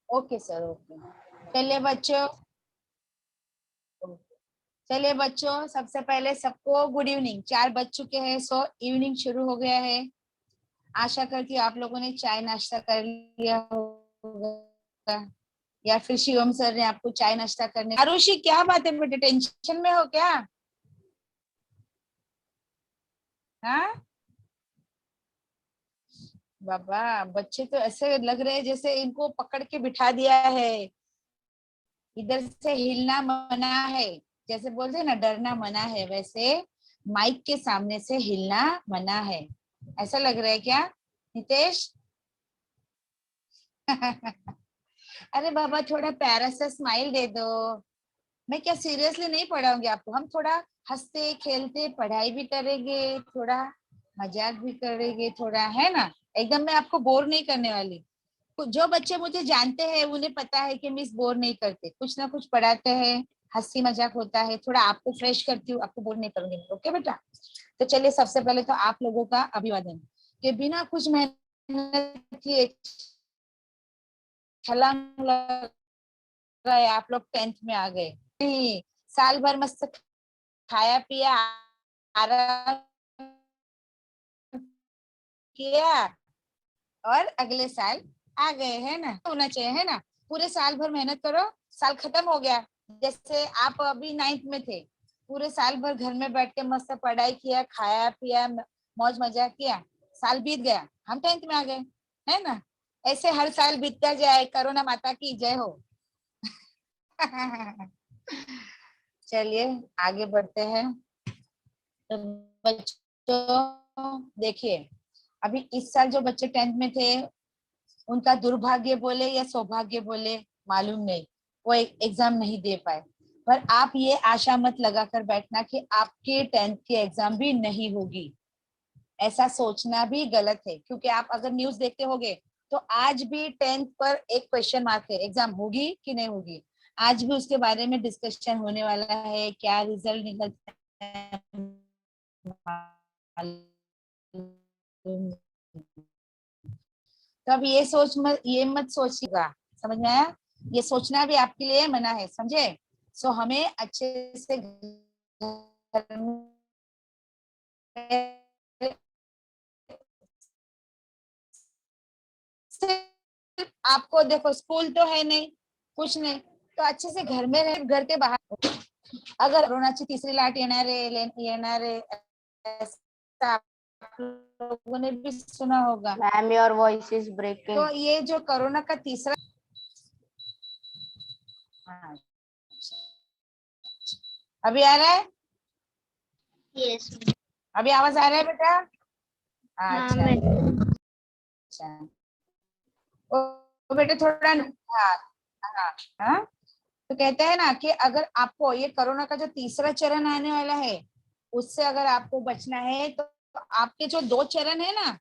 Okay sir, okay. चलिए बच्चों, चलिए बच्चों, सबसे पहले सबको गुड इवनिंग। 4 बज चुके हैं, सो इवनिंग शुरू हो गया है। आशा करती हूँ आप लोगों ने चाय नाश्ता कर लिया होगा, या फिर शिवम सर ने आपको चाय नाश्ता करने। आरुषि, क्या बात है बेटे, टेंशन में हो क्या? हाँ बाबा, बच्चे तो ऐसे लग रहे हैं जैसे इनको पकड़ के बिठा दिया है। इधर से हिलना मना है, जैसे बोलते हैं ना डरना मना है, वैसे माइक के सामने से हिलना मना है। ऐसा लग रहा है क्या नितेश? अरे बाबा, थोड़ा प्यारा सा स्माइल दे दो। मैं क्या सीरियसली नहीं पढ़ाऊंगी आपको, हम थोड़ा हंसते खेलते पढ़ाई भी करेंगे, थोड़ा मजाक भी करेंगे, थोड़ा, है ना? एकदम मैं आपको बोर नहीं करने वाली। जो बच्चे मुझे जानते हैं उन्हें पता है कि मिस बोर नहीं करते, कुछ ना कुछ पढ़ाते हैं, हंसी मजाक होता है, थोड़ा आपको फ्रेश करती हूँ, आपको बोर नहीं करूंगी। ओके बेटा? तो चलिए, सबसे पहले तो आप लोगों का अभिवादन, कि बिना कुछ मेहनत किए छलांग लगाए आप लोग 10th में आ गए। साल भर मस्त खाया पिया, आराम किया, और अगले साल आ गए, है ना? होना चाहिए, है ना? पूरे साल भर मेहनत करो, साल खत्म हो गया। जैसे आप अभी 9th में थे, पूरे साल भर घर में बैठ के मस्त पढ़ाई किया, खाया पिया, मौज मजा किया, साल बीत गया, हम 10th में आ गए, है ना? ऐसे हर साल बीतता जाए, कोरोना माता की जय हो। चलिए आगे बढ़ते हैं। तो बच्चों देखिए, अभी इस साल जो बच्चे 10th में थे, उनका दुर्भाग्य बोले या सौभाग्य बोले मालूम नहीं, वो एग्जाम नहीं दे पाए। पर आप ये आशा मत लगाकर बैठना कि आपके 10th की एग्जाम भी नहीं होगी। ऐसा सोचना भी गलत है, क्योंकि आप अगर न्यूज देखते होगे तो आज भी 10th पर एक क्वेश्चन मार्क है, एग्जाम होगी कि नहीं होगी। आज भी उसके बारे में डिस्कशन होने वाला है, क्या रिजल्ट निकलता है तो अब ये मत सोचिएगा, समझ में आया? ये सोचना भी आपके लिए मना है, समझे? सो हमें अच्छे से घर में सिर्फ आपको देखो, स्कूल तो है नहीं, कुछ नहीं, तो अच्छे से घर में रहे, घर के बाहर। अगर कोरोनाची तीसरी लाट येणार आहे ऐसा आप लोगों ने भी सुना होगा। Ma'am your voice is breaking. तो ये जो कोरोना का तीसरा, हाँ, अभी आ रहा है? यस। अभी आवाज आ रहा है बेटा? हाँ अच्छा मैम। अच्छा। वो बेटे थोड़ा, हाँ हाँ हाँ। तो कहते हैं ना कि अगर आपको ये कोरोना का जो तीसरा चरण आने वाला है, उससे अगर आपको बचना है, तो आपके जो 2 चरण है ना,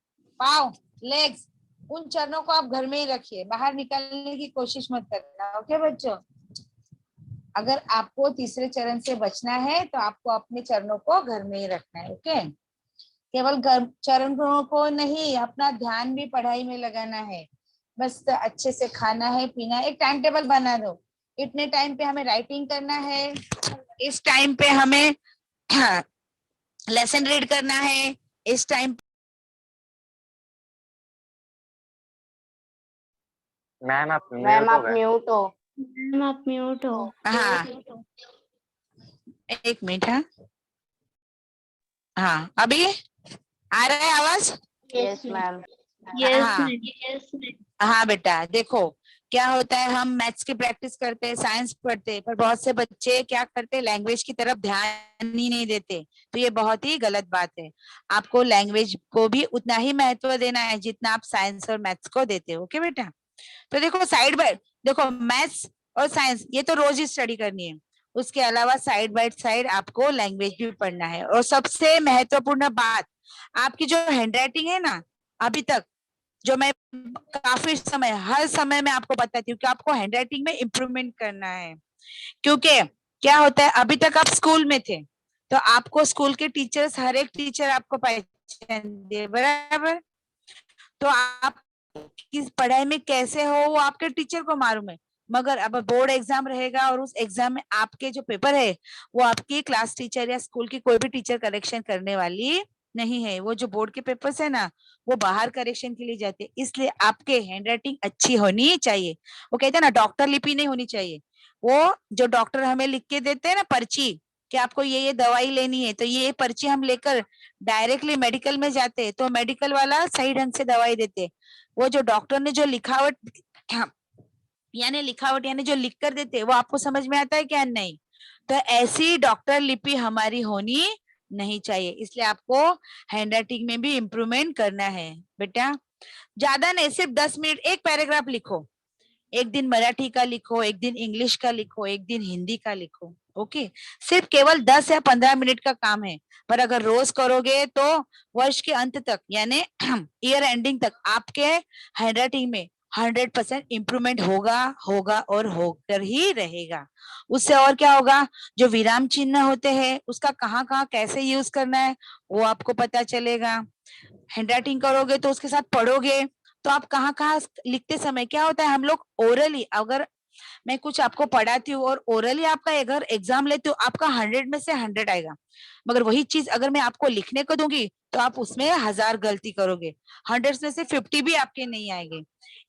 पाँव, लेग्स, उन चरणों को आप घर में ही रखिए, बाहर निकालने की कोशिश मत करना। ओके बच्चों? अगर आपको तीसरे चरण से बचना है तो आपको अपने चरणों को घर में ही रखना है। ओके? केवल चरणों को नहीं, अपना ध्यान भी पढ़ाई में लगाना है। बस अच्छे से खाना है, पीना है, एक टाइम टेबल बना दो। इतने टाइम पे हमें राइटिंग करना है, इस टाइम पे हमें लेसन रीड करना है, इस टाइम। मैम आप मैम म्यूट हो आप गए। म्यूट हो। मैम आप म्यूट हो। हाँ, एक मिनट। हाँ हाँ, अभी आ रहा है आवाज? Yes ma'am. हाँ हाँ बेटा, देखो क्या होता है, हम मैथ्स की प्रैक्टिस करते हैं, साइंस पढ़ते हैं, पर बहुत से बच्चे क्या करते हैं, लैंग्वेज की तरफ ध्यान ही नहीं देते। तो ये बहुत ही गलत बात है। आपको लैंग्वेज को भी उतना ही महत्व देना है जितना आप साइंस और मैथ्स को देते हो। ओके बेटा? तो देखो साइड बाय, देखो मैथ्स और साइंस ये तो रोज ही स्टडी करनी है, उसके अलावा साइड बाय साइड आपको लैंग्वेज भी पढ़ना है। और सबसे महत्वपूर्ण बात, आपकी जो हैंडराइटिंग है ना, अभी तक जो मैं काफी समय, हर समय में आपको बताती हूँ कि आपको हैंडराइटिंग में इम्प्रूवमेंट करना है। क्योंकि क्या होता है, अभी तक आप स्कूल में थे तो आपको स्कूल के टीचर्स, हर एक टीचर आपको पहचान दे, बराबर? तो आप किस पढ़ाई में कैसे हो वो आपके टीचर को मालूम है, मगर अब बोर्ड एग्जाम रहेगा और उस एग्जाम में आपके जो पेपर है वो आपकी क्लास टीचर या स्कूल की कोई भी टीचर करेक्शन करने वाली नहीं है। वो जो बोर्ड के पेपर्स है ना वो बाहर करेक्शन के लिए जाते हैं, इसलिए आपके हैंडराइटिंग अच्छी होनी चाहिए। वो कहते हैं ना डॉक्टर लिपि नहीं होनी चाहिए। वो जो डॉक्टर हमें लिख के देते हैं ना पर्ची कि आपको ये दवाई लेनी है, तो ये पर्ची हम लेकर डायरेक्टली मेडिकल में जाते हैं तो मेडिकल वाला सही ढंग से दवाई देते। वो जो डॉक्टर ने जो लिखावट यानी जो लिख कर देते वो आपको समझ में आता है क्या? नहीं। तो ऐसी डॉक्टर लिपि हमारी होनी नहीं चाहिए, इसलिए आपको हैंडराइटिंग में भी इम्प्रूवमेंट करना है बेटा। ज्यादा नहीं, सिर्फ 10 मिनट एक पैराग्राफ लिखो। एक दिन मराठी का लिखो, एक दिन इंग्लिश का लिखो, एक दिन हिंदी का लिखो। ओके, सिर्फ केवल 10 या 15 मिनट का काम है, पर अगर रोज करोगे तो वर्ष के अंत तक यानी ईयर एंडिंग तक आपके हैंडराइटिंग में 100% इम्प्रूवमेंट होगा होगा और होकर ही रहेगा। उससे और क्या होगा, जो विराम चिन्ह होते हैं उसका कहाँ कहाँ कैसे यूज करना है वो आपको पता चलेगा। हैंडराइटिंग करोगे तो उसके साथ पढ़ोगे तो आप कहाँ कहाँ लिखते समय क्या होता है, हम लोग ओरली अगर मैं कुछ आपको पढ़ाती हूँ और ओरली आपका अगर एग्जाम लेते हो आपका 100 में से 100 आएगा, मगर वही चीज अगर मैं आपको लिखने को दूंगी तो आप उसमें 1000 गलती करोगे, 100 में से 50 भी आपके नहीं आएंगे।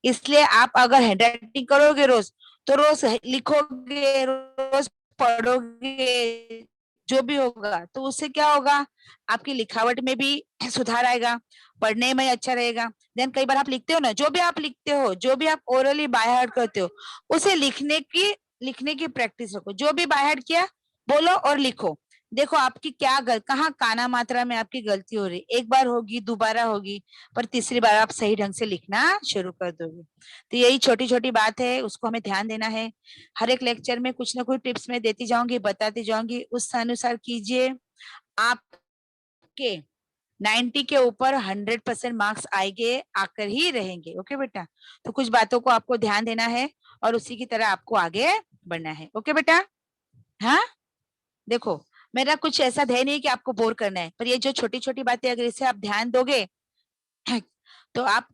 इसलिए आप अगर हैंडराइटिंग करोगे रोज तो रोज लिखोगे, रोज पढ़ोगे, जो भी होगा तो उससे क्या होगा, आपकी लिखावट में भी सुधार आएगा, पढ़ने में अच्छा रहेगा। देन कई बार आप लिखते हो ना, जो भी आप लिखते हो, जो भी आप ओरली बाय हार्ट करते हो उसे लिखने की प्रैक्टिस रखो। जो भी बाय हार्ट किया बोलो और लिखो। देखो आपकी कहाँ काना मात्रा में आपकी गलती हो रही, एक बार होगी, दोबारा होगी, पर तीसरी बार आप सही ढंग से लिखना शुरू कर दोगे। तो यही छोटी छोटी बात है, उसको हमें ध्यान देना है। हर एक लेक्चर में कुछ ना कुछ टिप्स मैं देती जाऊंगी, बताती जाऊंगी, उस अनुसार कीजिए। आपके 90 के ऊपर 100% मार्क्स आएंगे, आकर ही रहेंगे। ओके बेटा, तो कुछ बातों को आपको ध्यान देना है और उसी की तरह आपको आगे बढ़ना है। ओके बेटा, हाँ देखो मेरा कुछ ऐसा ध्यान नहीं है कि आपको बोर करना है, पर ये जो छोटी छोटी बातें अगर इसे आप ध्यान दोगे तो आप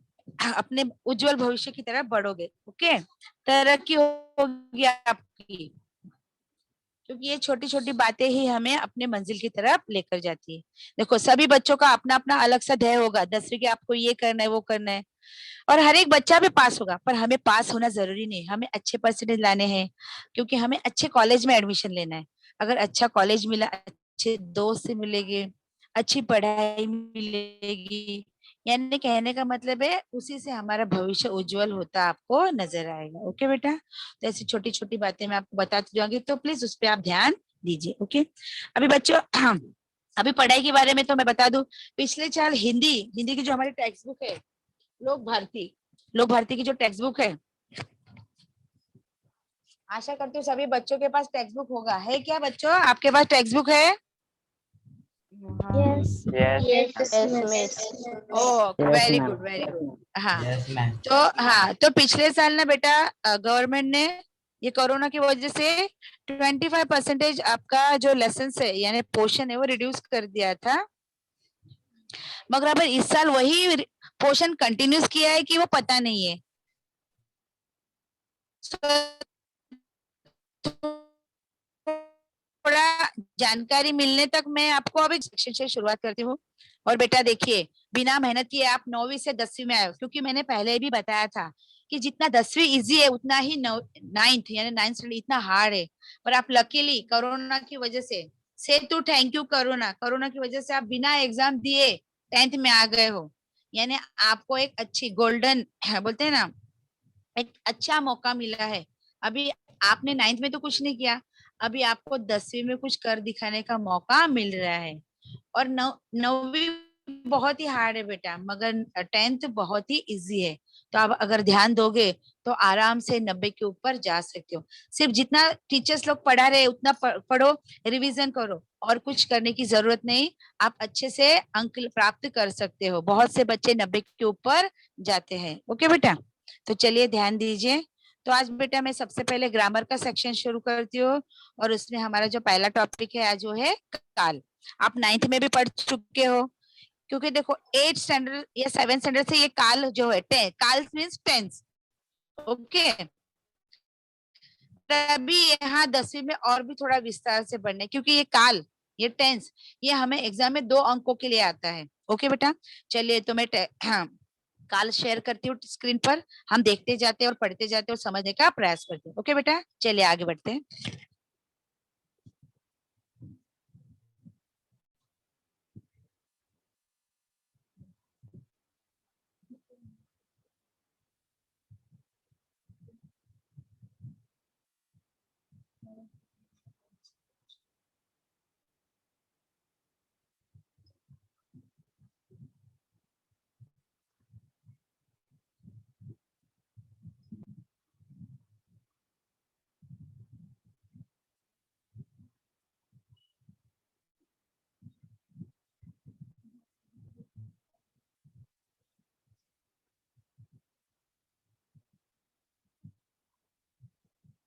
अपने उज्जवल भविष्य की तरफ बढ़ोगे। ओके, तरक्की होगी आपकी, क्योंकि ये छोटी छोटी बातें ही हमें अपने मंजिल की तरफ लेकर जाती है। देखो सभी बच्चों का अपना अपना अलग सा ध्येय होगा, 10वीं के आपको ये करना है वो करना है, और हर एक बच्चा भी पास होगा, पर हमें पास होना जरूरी नहीं, हमें अच्छे परसेंटेज लाने हैं, क्योंकि हमें अच्छे कॉलेज में एडमिशन लेना है। अगर अच्छा कॉलेज मिला, अच्छे दोस्त मिलेंगे, अच्छी पढ़ाई मिलेगी, यानी कहने का मतलब है उसी से हमारा भविष्य उज्जवल होता आपको नजर आएगा। ओके बेटा, तो ऐसी छोटी छोटी बातें मैं आपको बताती जाऊंगी, तो प्लीज उस पर आप ध्यान दीजिए। ओके, अभी बच्चों अभी पढ़ाई के बारे में तो मैं बता दूं, पिछले साल हिंदी हिंदी की जो हमारी टेक्स्ट बुक है लोक भारती की जो टेक्स्ट बुक है, आशा करती हूँ सभी बच्चों के पास टेक्स्ट बुक होगा। है क्या बच्चों, आपके पास टेक्स्ट बुक है? Yes. Yes. Yes, miss. ओ वेरी गुड वेरी गुड। हाँ तो पिछले साल ना बेटा गवर्नमेंट ने ये कोरोना की वजह से 25% आपका जो लेसन है यानी पोर्शन है वो रिड्यूस कर दिया था, मगर अब इस साल वही पोर्शन कंटिन्यूस किया है कि वो पता नहीं है। थोड़ा जानकारी मिलने तक मैं आपको अभी सेक्शन से शुरुआत करती हूँ। और बेटा देखिए, बिना मेहनत किए आप 9वीं से 10वीं में आए, क्योंकि मैंने पहले भी बताया था कि जितना 10वीं इजी है उतना ही 9th यानी 9th स्टैंडर्ड इतना हार्ड है। पर आप लकीली कोरोना की वजह से तो थैंक यू कोरोना की वजह से आप बिना एग्जाम दिए 10th में आ गए हो, यानी आपको एक अच्छी गोल्डन बोलते हैं ना एक अच्छा मौका मिला है। अभी आपने 9th में तो कुछ नहीं किया, अभी आपको 10वीं में कुछ कर दिखाने का मौका मिल रहा है। और 9वीं बहुत ही हार्ड है बेटा, मगर 10th बहुत ही इजी है। तो आप अगर ध्यान दोगे तो आराम से 90 के ऊपर जा सकते हो। सिर्फ जितना टीचर्स लोग पढ़ा रहे उतना पढ़ो, रिवीजन करो, और कुछ करने की जरूरत नहीं। आप अच्छे से अंक प्राप्त कर सकते हो, बहुत से बच्चे 90 के ऊपर जाते हैं। ओके बेटा, तो चलिए ध्यान दीजिए। तो आज बेटा मैं सबसे पहले ग्रामर का सेक्शन शुरू करती हूँ, और उसमें हमारा जो पहला टॉपिक है आज वो है काल। आप 9th में भी पढ़ चुके हो, क्योंकि देखो 8 स्टैंडर्ड या 7 स्टैंडर्ड से ये काल जो है काल मीन्स टेंस, ओके। तभी यहाँ 10वीं में और भी थोड़ा विस्तार से पढ़ने, क्योंकि ये काल, ये टेंस, ये हमें एग्जाम में 2 अंकों के लिए आता है। ओके बेटा, चलिए तो मैं हाँ, काल शेयर करती हूँ स्क्रीन पर, हम देखते जाते हैं और पढ़ते जाते हैं और समझने का प्रयास करते हैं। ओके बेटा, चलिए आगे बढ़ते हैं।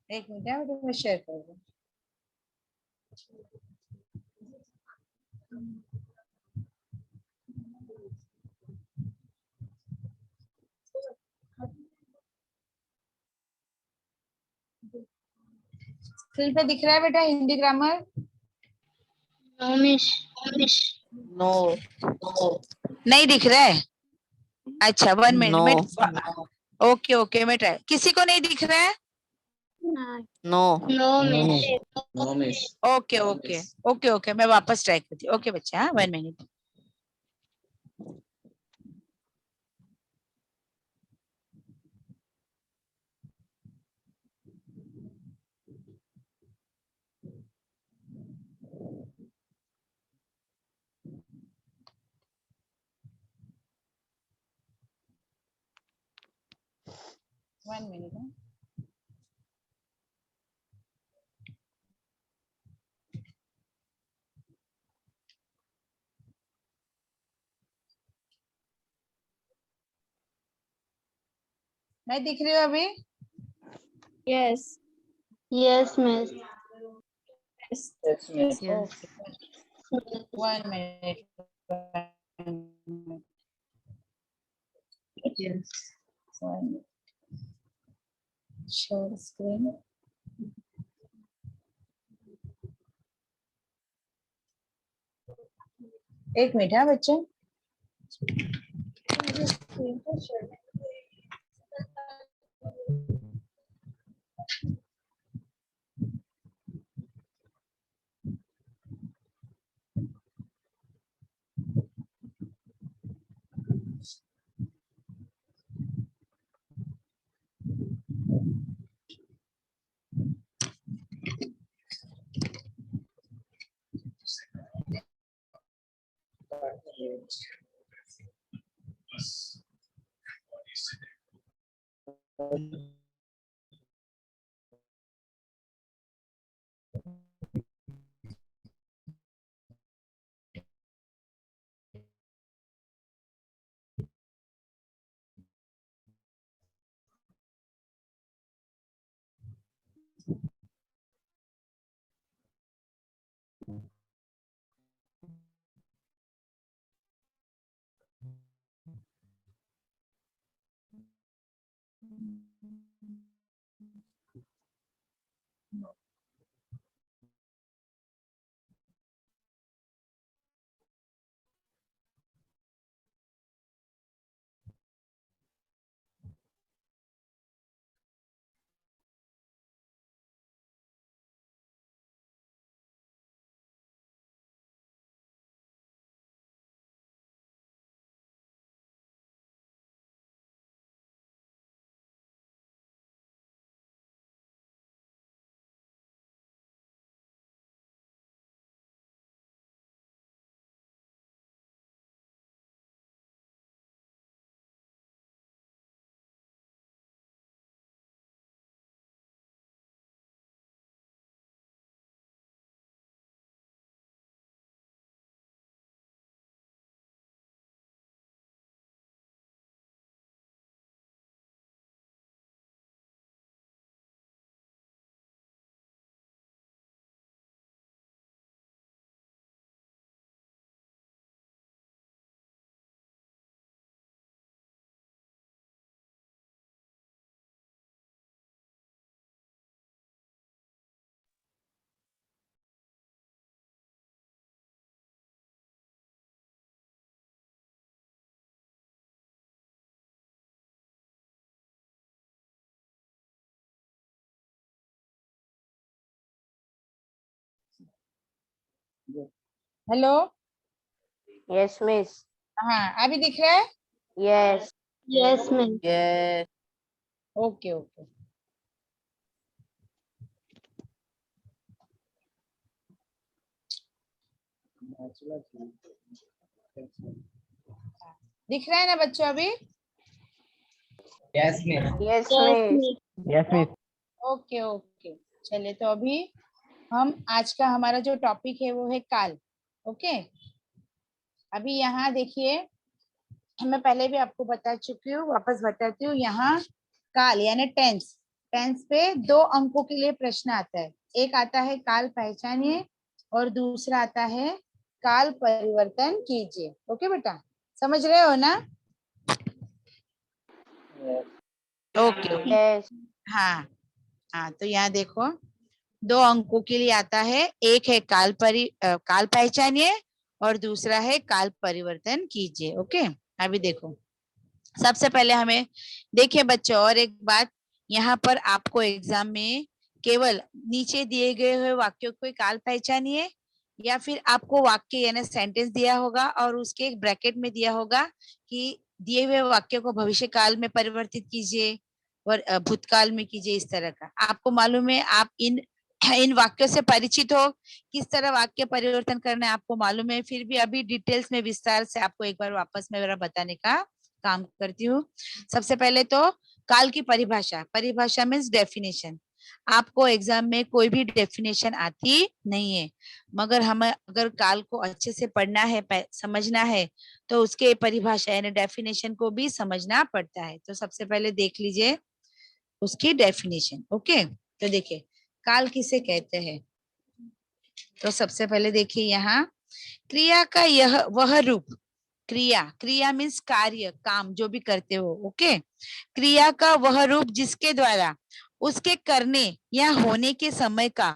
एक मिनट मैं शेयर कर दूँ। स्क्रीन पे दिख रहा है बेटा Hindi grammar? No miss. No नहीं दिख रहा है? अच्छा 1 मिनट नो मैं ओके ओके मैं ट्राई, किसी को नहीं दिख रहा है? No no miss. No miss. Okay okay okay okay मैं वापस ट्राई करती हूँ। ओके बच्चे, हाँ 1 मिनट। One minute. मैं दिख रही हूँ अभी? Yes yes miss. Yes, okay 1 minute. Share screen. एक मिनट है बच्चे। Hello, Yes, miss. हाँ अभी दिख रहा है? Yes. Yes, miss. Yes. Okay okay, दिख रहा है ना बच्चों अभी? Yes, miss. Yes, Yes, miss. miss. Yes, miss. Okay okay, चलिए तो अभी हम आज का हमारा जो टॉपिक है वो है काल। ओके, अभी यहाँ देखिए, मैं पहले भी आपको बता चुकी हूँ, वापस बताती हूँ। यहाँ काल यानी टेंस, टेंस पे 2 अंकों के लिए प्रश्न आता है। एक आता है काल पहचानिए और दूसरा आता है काल परिवर्तन कीजिए। ओके बेटा, समझ रहे हो ना? Okay okay, Yes. हाँ हाँ, तो यहाँ देखो 2 अंकों के लिए आता है। एक है काल पहचानिए और दूसरा है काल परिवर्तन कीजिए। ओके, अभी देखो, सबसे पहले हमें देखिए बच्चों, और एक बात, यहाँ पर आपको एग्जाम में केवल नीचे दिए गए हुए वाक्यों को काल पहचानिए, या फिर आपको वाक्य यानी सेंटेंस दिया होगा और उसके एक ब्रैकेट में दिया होगा कि दिए हुए वाक्य को भविष्य काल में परिवर्तित कीजिए और भूतकाल में कीजिए। इस तरह का आपको मालूम है, आप इन वाक्यों से परिचित हो, किस तरह वाक्य परिवर्तन करना है आपको मालूम है। फिर भी अभी डिटेल्स में विस्तार से आपको एक बार वापस में मेरा बताने का काम करती हूँ। सबसे पहले तो काल की परिभाषा, परिभाषा मीन्स डेफिनेशन। आपको एग्जाम में कोई भी डेफिनेशन आती नहीं है, मगर हमें अगर काल को अच्छे से पढ़ना है, समझना है, तो उसके परिभाषा यानी डेफिनेशन को भी समझना पड़ता है। तो सबसे पहले देख लीजिए उसकी डेफिनेशन। ओके, तो देखिए काल किसे कहते हैं। तो सबसे पहले देखिए यहाँ क्रिया का यह वह रूप, क्रिया, क्रिया मीन्स कार्य, काम जो भी करते हो। ओके, क्रिया का वह रूप जिसके द्वारा उसके करने या होने के समय का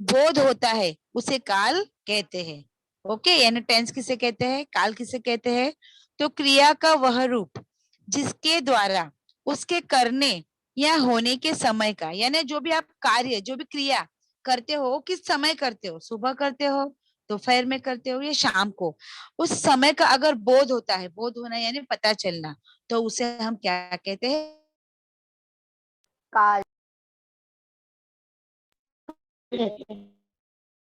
बोध होता है उसे काल कहते हैं। ओके, यानी टेंस किसे कहते हैं, काल किसे कहते हैं। तो क्रिया का वह रूप जिसके द्वारा उसके करने या होने के समय का, यानी जो भी आप कार्य, जो भी क्रिया करते हो, किस समय करते हो, सुबह करते हो, दोपहर में करते हो या शाम को, उस समय का अगर बोध होता है, बोध होना यानी पता चलना, तो उसे हम क्या कहते हैं, काल।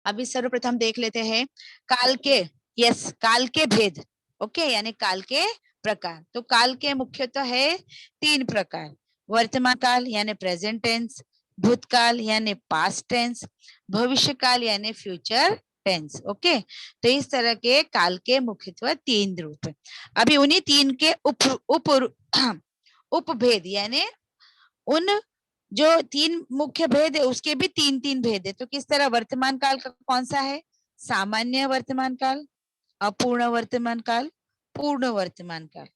अभी सर्वप्रथम देख लेते हैं काल के, यस, काल के भेद। ओके, यानी काल के प्रकार। तो काल के मुख्यतः है 3 प्रकार, वर्तमान काल यानी प्रेजेंट टेंस, भूतकाल यानी पास्ट टेंस, भविष्य काल यानी फ्यूचर टेंस। ओके, तो इस तरह के काल के मुख्यतः 3 रूप है। अभी उन्हीं 3 के उप उपभेद यानी उन जो 3 मुख्य भेद है उसके भी 3 भेद है। तो किस तरह, वर्तमान काल का कौन सा है, सामान्य वर्तमान काल, अपूर्ण वर्तमान काल, पूर्ण वर्तमान काल।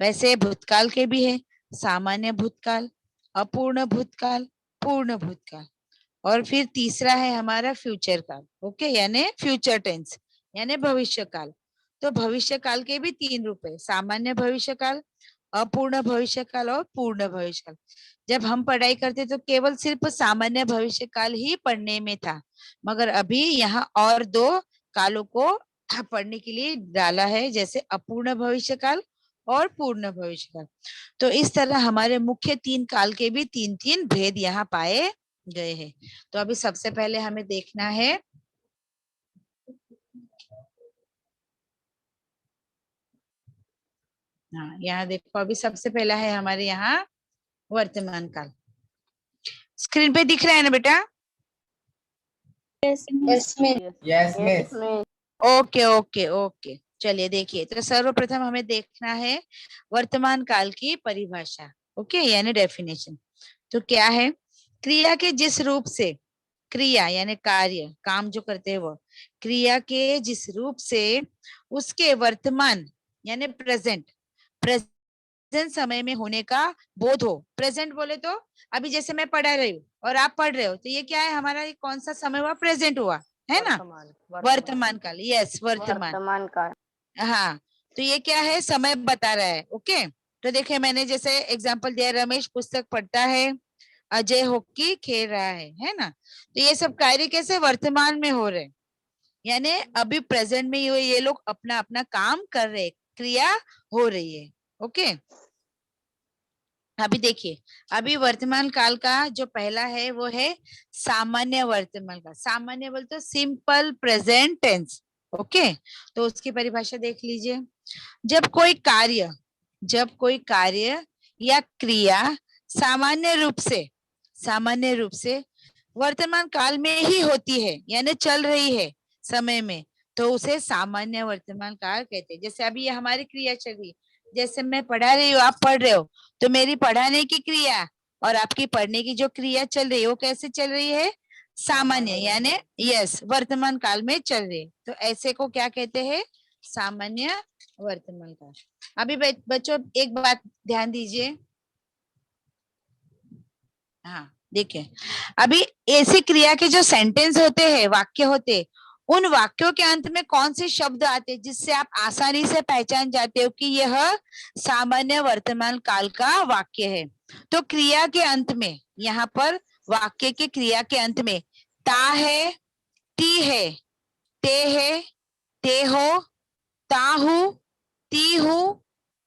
वैसे भूतकाल के भी है, सामान्य भूतकाल, अपूर्ण भूतकाल, पूर्ण भूतकाल, और फिर तीसरा है हमारा फ्यूचर काल। ओके, यानी फ्यूचर टेंस यानी भविष्य काल। तो भविष्य काल के भी 3 रूप है, सामान्य भविष्य काल, अपूर्ण भविष्य काल और पूर्ण भविष्य काल। जब हम पढ़ाई करते तो केवल सिर्फ सामान्य भविष्य काल ही पढ़ने में था, मगर अभी यहाँ और 2 कालों को पढ़ने के लिए डाला है, जैसे अपूर्ण भविष्य काल और पूर्ण भविष्य काल। तो इस तरह हमारे मुख्य 3 काल के भी 3 भेद यहाँ पाए गए हैं। तो अभी सबसे पहले हमें देखना है, हाँ यहाँ देखो, अभी सबसे पहला है हमारे यहाँ वर्तमान काल। स्क्रीन पे दिख रहा है ना बेटा? Yes, miss. Yes, miss. Okay okay okay, चलिए देखिए, तो सर्वप्रथम हमें देखना है वर्तमान काल की परिभाषा। ओके, यानी डेफिनेशन। तो क्या है, क्रिया के जिस रूप से, क्रिया यानी कार्य, काम जो करते हैं वो, क्रिया के जिस रूप से उसके वर्तमान यानी प्रेजेंट, प्रेजेंट समय में होने का बोध हो। प्रेजेंट बोले तो अभी जैसे मैं पढ़ा रही हूँ और आप पढ़ रहे हो, तो ये क्या है हमारा, ये कौन सा समय हुआ, प्रेजेंट हुआ है ना, वर्तमान काल। यस, वर्तमान काल। हाँ, तो ये क्या है, समय बता रहा है। ओके, तो देखिए मैंने जैसे एग्जांपल दिया, रमेश पुस्तक पढ़ता है, अजय हॉकी खेल रहा है ना। तो ये सब कार्य कैसे वर्तमान में हो रहे, यानी अभी प्रेजेंट में ये लोग अपना अपना काम कर रहे, क्रिया हो रही है। ओके, अभी देखिए, अभी वर्तमान काल का जो पहला है वो है सामान्य वर्तमान काल। सामान्य बोलते सिंपल प्रेजेंट टेंस। ओके, तो उसकी परिभाषा देख लीजिए। जब कोई कार्य या क्रिया सामान्य रूप से वर्तमान काल में ही होती है, यानी चल रही है समय में, तो उसे सामान्य वर्तमान काल कहते हैं। जैसे अभी ये हमारी क्रिया चल रही, जैसे मैं पढ़ा रही हूँ, आप पढ़ रहे हो, तो मेरी पढ़ाने की क्रिया और आपकी पढ़ने की जो क्रिया चल रही है वो कैसे चल रही है? सामान्य, यानी यस, वर्तमान काल में चल रही है। तो ऐसे को क्या कहते हैं? सामान्य वर्तमान काल। अभी बच्चों एक बात ध्यान दीजिए। हाँ देखिए, अभी ऐसी क्रिया के जो सेंटेंस होते हैं, वाक्य होते, उन वाक्यों के अंत में कौन से शब्द आते हैं जिससे आप आसानी से पहचान जाते हो कि यह सामान्य वर्तमान काल का वाक्य है? तो क्रिया के अंत में, यहाँ पर वाक्य के क्रिया के अंत में ता है, ती है, ते है, ते हो, ताहू, ती हूं,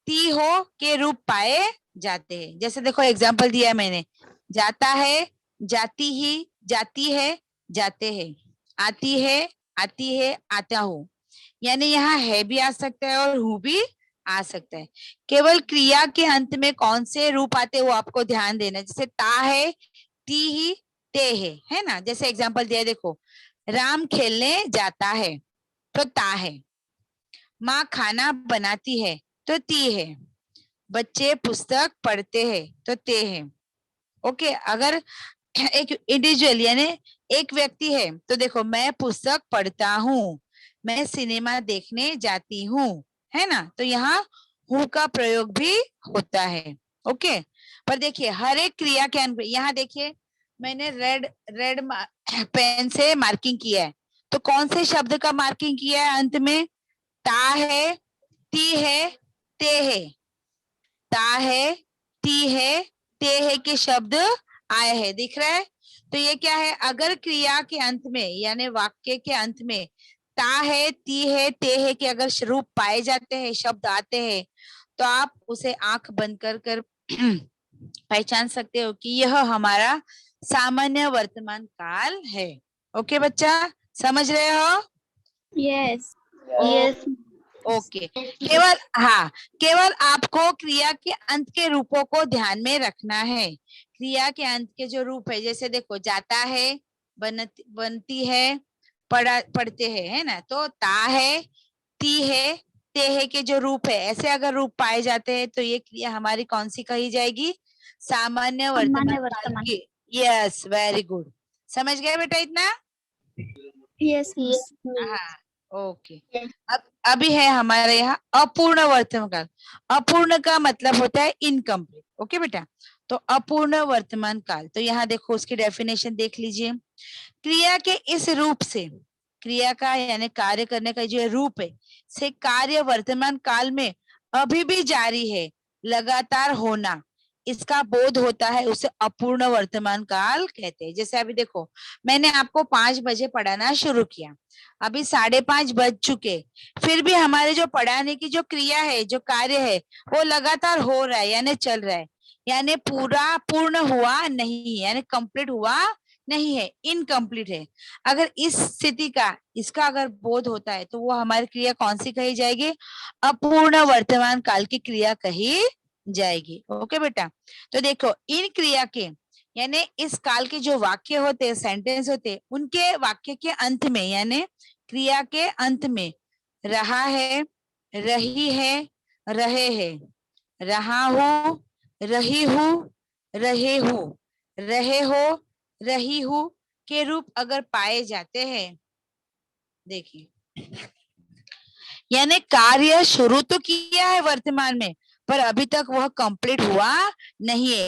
ती हो के रूप पाए जाते हैं। जैसे देखो एग्जाम्पल दिया मैंने, जाता है, जाती ही, जाती है, जाते हैं, आती है, आती है, आता हूं। यानी यहाँ है भी आ सकता है और हूं भी आ सकता है। केवल क्रिया के अंत में कौन से रूप आते हैं वो आपको ध्यान देना। जैसे ता है, ती ही, ते है ना। जैसे एग्जाम्पल दिया देखो, राम खेलने जाता है तो ता है, माँ खाना बनाती है तो ती है, बच्चे पुस्तक पढ़ते हैं तो ते है। ओके, अगर एक इंडिविजुअल यानी एक व्यक्ति है तो देखो, मैं पुस्तक पढ़ता हूँ, मैं सिनेमा देखने जाती हूँ, है ना। तो यहाँ हूँ का प्रयोग भी होता है। ओके, पर देखिए हर एक क्रिया के अंत में, यहाँ देखिए मैंने रेड पेन से मार्किंग किया है, तो कौन से शब्द का मार्किंग किया है अंत में? ता है, ती है, ते है, ता है, ती है, ते है के शब्द आए हैं, दिख रहा है। तो ये क्या है? अगर क्रिया के अंत में यानी वाक्य के अंत में ता है, ती है, ते है के अगर रूप पाए जाते हैं, शब्द आते हैं, तो आप उसे आंख बंद कर पहचान सकते हो कि यह हमारा सामान्य वर्तमान काल है। ओके बच्चा, समझ रहे हो? Yes. Yes. ओके, केवल आपको क्रिया के अंत के रूपों को ध्यान में रखना है। क्रिया के अंत के जो रूप है, जैसे देखो जाता है, बनती है, पढ़ते हैं, है ना। तो ता है, ती है, ते है के जो रूप है, ऐसे अगर रूप पाए जाते हैं तो ये क्रिया हमारी कौन सी कही जाएगी? सामान्य वर्तमान काल की। यस, वेरी गुड, समझ गए बेटा इतना? Yes. Yes. हाँ, ओके। अब अभी है हमारे यहाँ अपूर्ण वर्तमान काल। अपूर्ण का मतलब होता है इनकम्प्लीट। ओके बेटा, तो अपूर्ण वर्तमान काल, तो यहाँ देखो उसकी डेफिनेशन देख लीजिए। क्रिया के इस रूप से, क्रिया का यानी कार्य करने का जो रूप है, से कार्य वर्तमान काल में अभी भी जारी है, लगातार होना, इसका बोध होता है, उसे अपूर्ण वर्तमान काल कहते हैं। जैसे अभी देखो, मैंने आपको 5 बजे पढ़ाना शुरू किया, अभी 5:30 बज चुके, फिर भी हमारे जो पढ़ाने की जो क्रिया है, जो कार्य है, वो लगातार हो रहा है, यानी चल रहा है, यानी पूर्ण हुआ नहीं, यानी कंप्लीट हुआ नहीं है, इनकम्प्लीट है। अगर इस स्थिति का, इसका अगर बोध होता है, तो वो हमारी क्रिया कौन सी कही जाएगी? अपूर्ण वर्तमान काल की क्रिया कही जाएगी। ओके बेटा, तो देखो इन क्रिया के यानी इस काल के जो वाक्य होते, सेंटेंस होते, उनके वाक्य के अंत में यानी क्रिया के अंत में रहा है, रही है, रहे हैं, रहा हूं, रही हूं, रहे हूं, रहे हो, रही हूं के रूप अगर पाए जाते हैं, देखिए यानी कार्य शुरू तो किया है वर्तमान में, पर अभी तक वह कंप्लीट हुआ नहीं है।